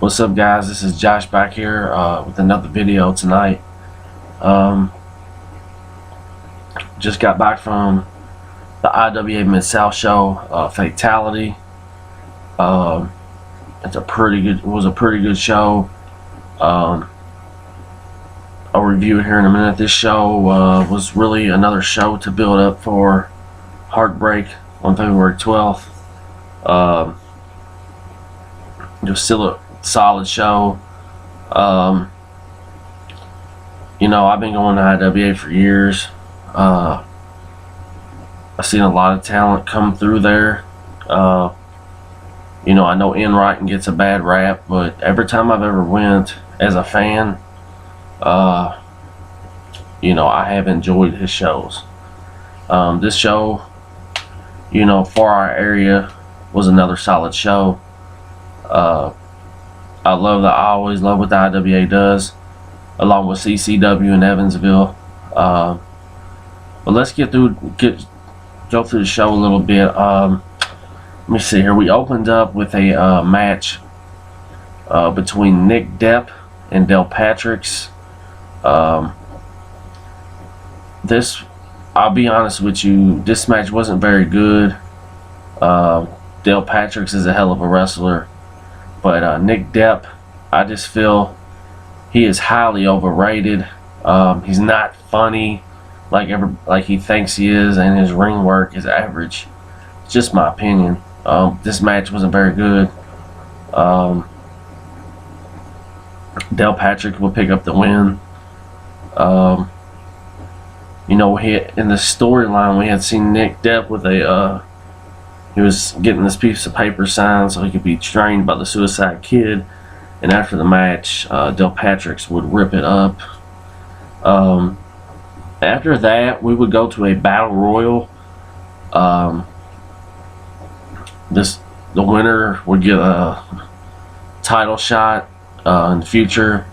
What's up, guys? This is Josh back here with another video tonight. Just got back from the IWA Midsouth show, Fatality. It was a pretty good show. I'll review it here in a minute. This show was really another show to build up for Heartbreak on February 12th. Just still a solid show. You know, I've been going to IWA for years. I've seen a lot of talent come through there. You know, I know Enright gets a bad rap, but every time I've ever went as a fan, you know, I have enjoyed his shows. This show, you know, for our area was another solid show. I always love what the IWA does, along with CCW in Evansville. But let's go through the show a little bit. Let me see here. We opened up with a match between Nick Depp and Del Patricks. I'll be honest with you, this match wasn't very good. Del Patricks is a hell of a wrestler. But Nick Depp, I just feel he is highly overrated. He's not funny like he thinks he is, and his ring work is average. It's just my opinion. This match wasn't very good. Del Patrick will pick up the win. You know, in the storyline we had seen Nick Depp with he was getting this piece of paper signed so he could be trained by the Suicide Kid, and after the match, Del Patricks would rip it up. After that, we would go to a battle royal. The winner would get a title shot in the future.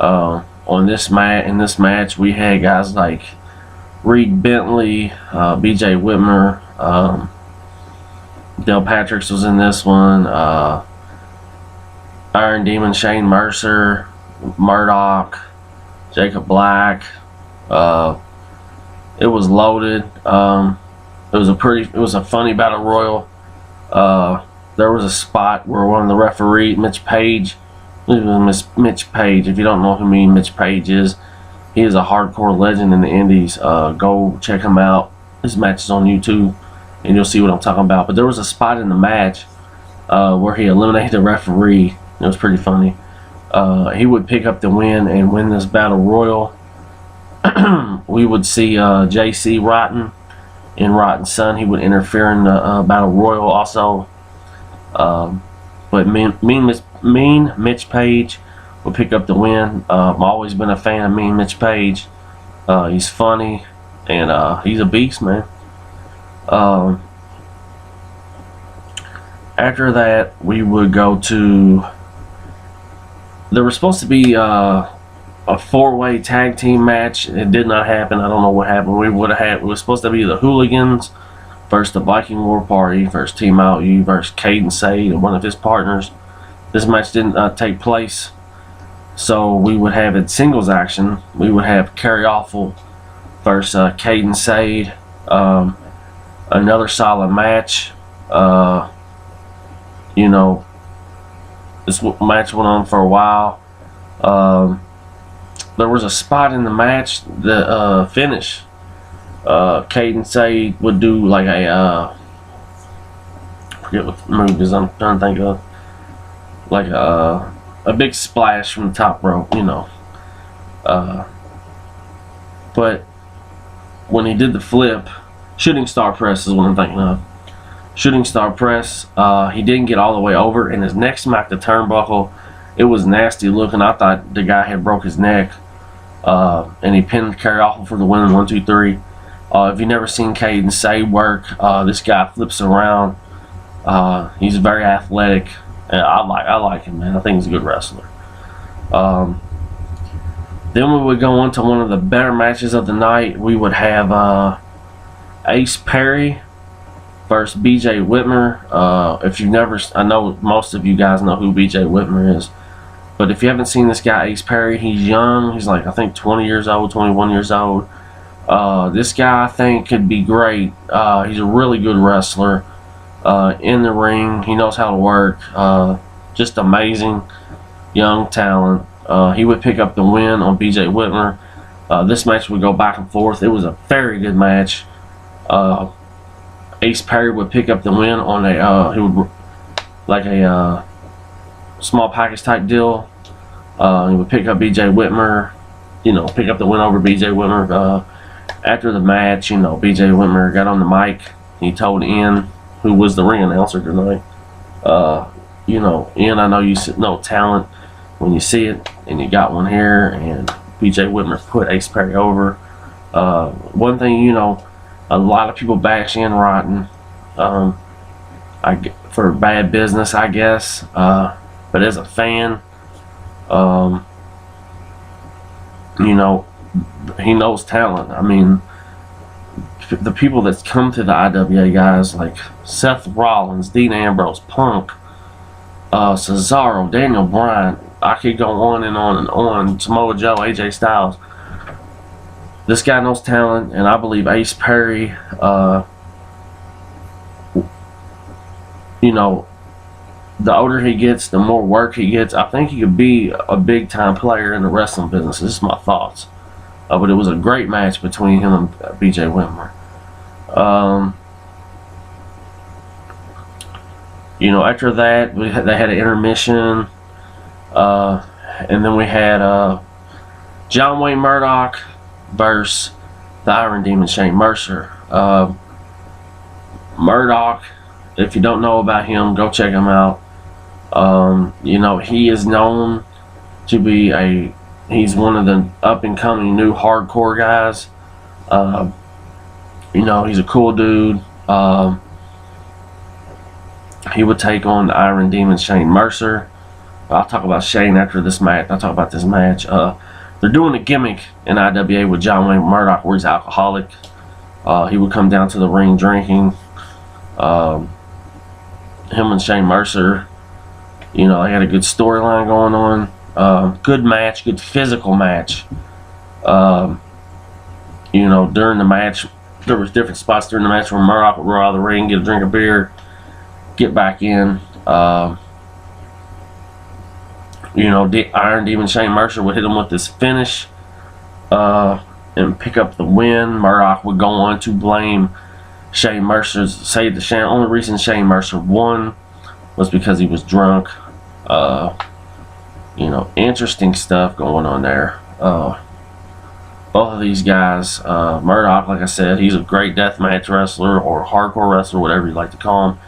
In this match, we had guys like Reed Bentley, BJ Whitmer. Del Patricks was in this one. Iron Demon Shane Mercer, Murdoch, Jacob Black. It was loaded. It was a funny battle royal. There was a spot where one of the referees, Mitch Page, if you don't know who Mitch Page is, he is a hardcore legend in the indies. Go check him out. His match is on YouTube, and you'll see what I'm talking about. But there was a spot in the match where he eliminated the referee. It was pretty funny. He would pick up the win and win this battle royal. We would see JC Rotten and Rotten's son. He would interfere in the battle royal also. But Mean Mitch Page would pick up the win. I've always been a fan of Mean Mitch Page. He's funny, and he's a beast, man. After that, we would go to. There was supposed to be a four-way tag team match. It did not happen. I don't know what happened. It was supposed to be the Hooligans versus the Viking War Party versus Team Out U versus Caden Sade and one of his partners. This match didn't take place, so we would have it singles action. We would have Kerry Awful versus Caden Sade. Another solid match. You know, this match went on for a while. There was a spot in the match, the finish. Caden Sade would do like I forget what the move is I'm trying to think of. Like a big splash from the top rope, you know. But when he did the flip, shooting star press is what I'm thinking of. Shooting star press, he didn't get all the way over, and his neck smacked the turnbuckle. It was nasty looking. I thought the guy had broke his neck. And he pinned Kerry Awful for the win. 1, 2, 3. If you've never seen Caden Sade work, this guy flips around. He's very athletic. And I like him, man. I think he's a good wrestler. Then we would go on to one of the better matches of the night. We would have Ace Perry versus BJ Whitmer. If you've never, I know most of you guys know who BJ Whitmer is, but if you haven't seen this guy, Ace Perry, he's young. He's like, I think 20 years old, 21 years old. This guy, I think, could be great. He's a really good wrestler in the ring. He knows how to work. Just amazing young talent. He would pick up the win on BJ Whitmer. This match would go back and forth. It was a very good match. Ace Perry would pick up the win on a he would like a small package type deal. He would pick up BJ Whitmer, pick up the win over BJ Whitmer. After the match, BJ Whitmer got on the mic. He told Ian, who was the ring announcer tonight, Ian, I know you know talent when you see it, and you got one here. And BJ Whitmer put Ace Perry over. One thing, a lot of people bash Ian Rotten for bad business, I guess. But as a fan, he knows talent. I mean, the people that's come to the IWA, guys like Seth Rollins, Dean Ambrose, Punk, Cesaro, Daniel Bryan, I could go on and on and on, Samoa Joe, AJ Styles. This guy knows talent, and I believe Ace Perry, the older he gets, the more work he gets. I think he could be a big-time player in the wrestling business. This is my thoughts. But it was a great match between him and BJ Whitmer. After that, they had an intermission. And then we had John Wayne Murdoch versus the Iron Demon Shane Mercer. Murdoch, if you don't know about him, go check him out. He is known to be he's one of the up-and-coming new hardcore guys. He's a cool dude. He would take on the Iron Demon Shane Mercer. I'll talk about Shane after this match. I'll talk about this match. They're doing a gimmick in IWA with John Wayne Murdoch where he's alcoholic. He would come down to the ring drinking. Him and Shane Mercer, they had a good storyline going on. Good match, good physical match. During the match, there was different spots during the match where Murdoch would roll out of the ring, get a drink of beer, get back in. Iron Demon Shane Mercer would hit him with this finish and pick up the win. Murdoch would go on to blame Shane Mercer, say the only reason Shane Mercer won was because he was drunk. Interesting stuff going on there. Both of these guys, Murdoch, like I said, he's a great deathmatch wrestler or hardcore wrestler, whatever you like to call him.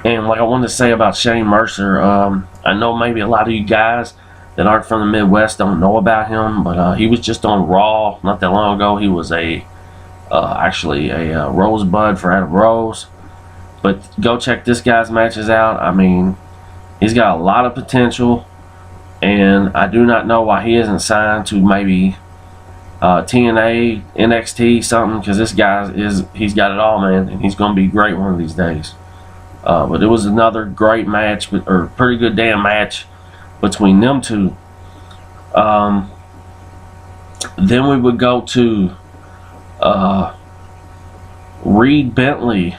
And like I wanted to say about Shane Mercer, I know maybe a lot of you guys that aren't from the Midwest don't know about him, but he was just on Raw not that long ago. He was actually a Rosebud for Adam Rose. But go check this guy's matches out. I mean, he's got a lot of potential, and I do not know why he isn't signed to maybe TNA, NXT, something, because this guy he's got it all, man, and he's going to be great one of these days. But it was another great match, or pretty good damn match between them two. Then we would go to Reed Bentley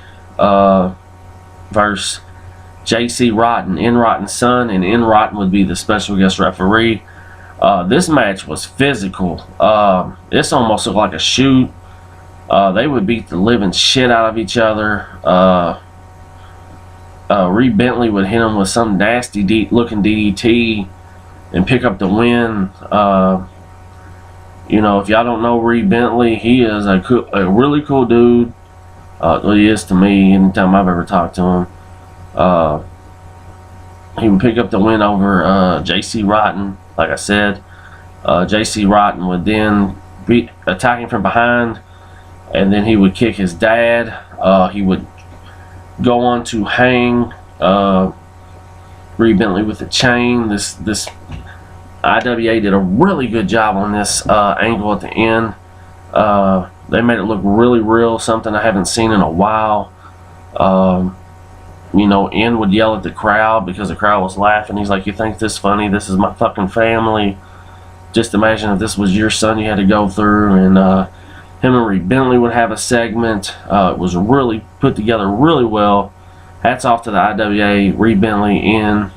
versus J.C. Rotten, N. Rotten's son, and N. Rotten would be the special guest referee. This match was physical. This almost looked like a shoot. They would beat the living shit out of each other. Reed Bentley would hit him with some nasty looking DDT and pick up the win. If y'all don't know Reed Bentley, he is a really cool dude. Well, he is to me anytime I've ever talked to him. He would pick up the win over J.C. Rotten, like I said. J.C. Rotten would then be attacking from behind, and then he would kick his dad. He would go on to hang Reed Bentley with a chain. This IWA did a really good job on this angle at the end. They made it look really real, something I haven't seen in a while. You know, Ian would yell at the crowd because the crowd was laughing. He's like, "You think this funny? This is my fucking family. Just imagine if this was your son you had to go through." And him and Reed Bentley would have a segment. It was really put together really well. Hats off to the IWA, Reed Bentley, Ian,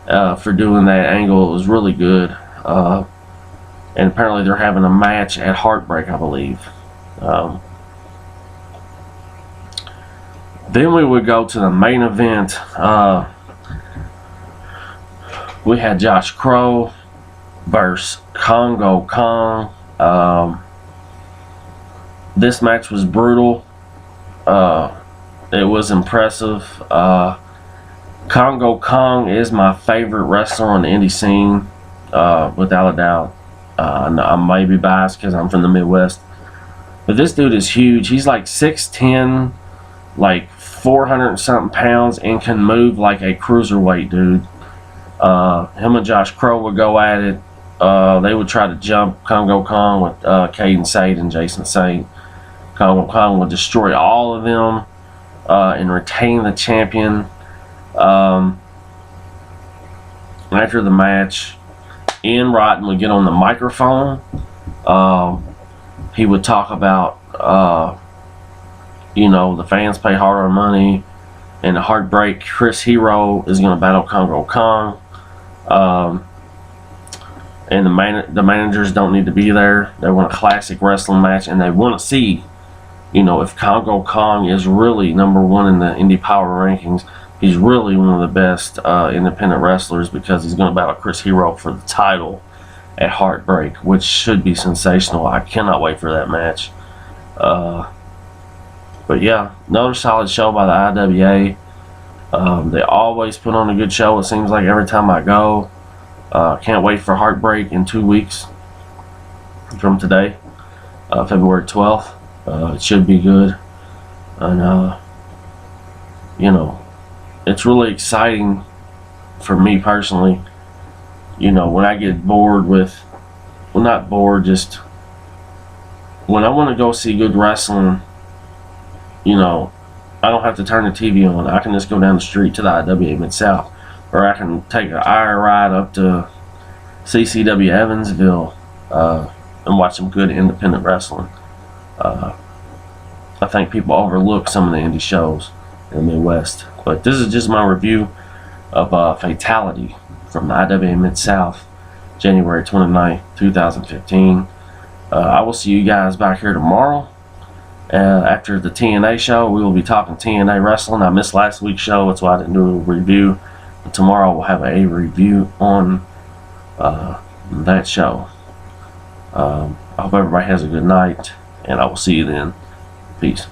for doing that angle. It was really good. And apparently they're having a match at Heartbreak, I believe. Then we would go to the main event. We had Josh Crow versus Congo Kong. This match was brutal. It was impressive. Congo Kong is my favorite wrestler on the indie scene, without a doubt. I may be biased because I'm from the Midwest, but this dude is huge. He's like 6'10", like 400 and something pounds, and can move like a cruiserweight dude. Him and Josh Crow would go at it. They would try to jump Congo Kong with Caden Sade and Jason Saint. Congo Kong would destroy all of them and retain the champion. After the match, Ian Rotten would get on the microphone. He would talk about, you know, the fans pay hard-earned money, and the Heartbreak Chris Hero is going to battle Congo Kong. And the managers don't need to be there. They want a classic wrestling match, and they want to see, you know, if Congo Kong is really #1 in the Indie Power rankings. He's really one of the best independent wrestlers, because he's going to battle Chris Hero for the title at Heartbreak, which should be sensational. I cannot wait for that match. But yeah, another solid show by the IWA. They always put on a good show, it seems like, every time I go. Can't wait for Heartbreak in 2 weeks from today, February 12th. It should be good. And, you know, it's really exciting for me personally. You know, when I get bored with, well, not bored, just when I want to go see good wrestling, you know, I don't have to turn the TV on. I can just go down the street to the IWA Midsouth, or I can take an hour ride up to CCW Evansville and watch some good independent wrestling. I think people overlook some of the indie shows in the Midwest. But this is just my review of Fatality from the IWA Mid-South, January 29th, 2015. I will see you guys back here tomorrow. After the TNA show, we will be talking TNA wrestling. I missed last week's show, that's why I didn't do a review. But tomorrow we'll have a review on that show. I hope everybody has a good night, and I will see you then. Peace.